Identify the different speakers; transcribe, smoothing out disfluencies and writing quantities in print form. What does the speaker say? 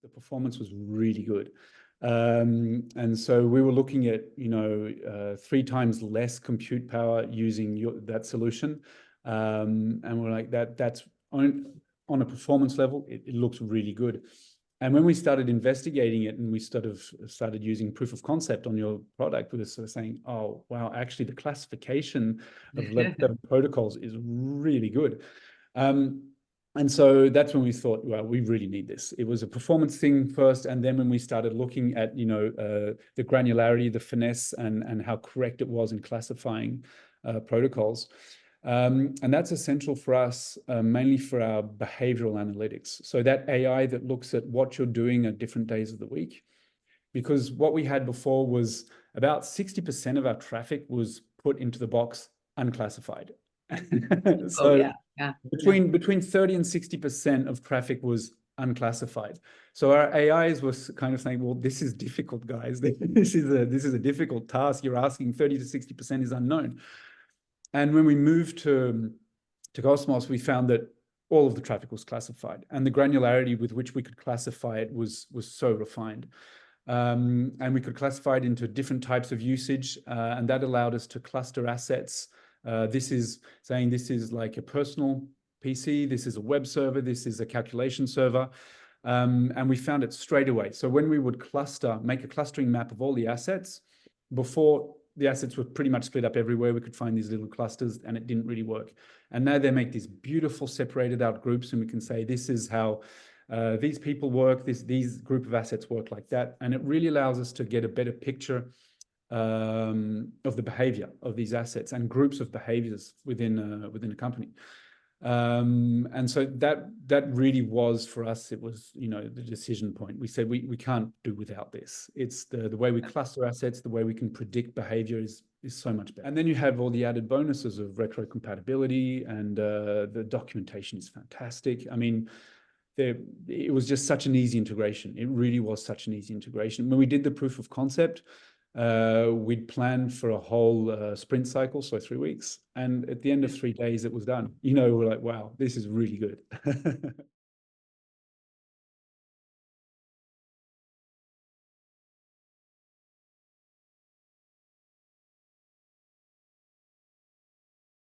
Speaker 1: the performance was really good. And so we were looking at, 3 times less compute power using that solution. And we're like, that's on a performance level, it looks really good. And when we started investigating it and we started using proof of concept on your product, we were sort of saying, oh, wow, actually the classification of level protocols is really good. And so that's when we thought, well, we really need this. It was a performance thing first. And then when we started looking at, the granularity, the finesse, and how correct it was in classifying protocols. And that's essential for us, mainly for our behavioral analytics. So that AI that looks at what you're doing at different days of the week. Because what we had before was about 60% of our traffic was put into the box unclassified. So between 30 and 60% of traffic was unclassified. So our AIs was kind of saying, well, this is difficult, guys. This is a difficult task. You're asking 30 to 60% is unknown. And when we moved to Cosmos, we found that all of the traffic was classified, and the granularity with which we could classify it was so refined. And we could classify it into different types of usage, and that allowed us to cluster assets. This is saying this is like a personal PC, this is a web server, this is a calculation server. And we found it straight away. So when we would make a clustering map of all the assets, before the assets were pretty much split up everywhere, we could find these little clusters and it didn't really work. And now they make these beautiful separated out groups, and we can say, this is how these people work, these group of assets work like that. And it really allows us to get a better picture of the behavior of these assets and groups of behaviors within a company. And so that really was, for us, it was, the decision point. We said we can't do without this. It's the way we cluster assets, the way we can predict behavior is so much better. And then you have all the added bonuses of retrocompatibility, and the documentation is fantastic. I mean, it was just such an easy integration. It really was such an easy integration. When we did the proof of concept, we'd planned for a whole sprint cycle, so 3 weeks. And at the end of 3 days, it was done. We're like, wow, this is really good.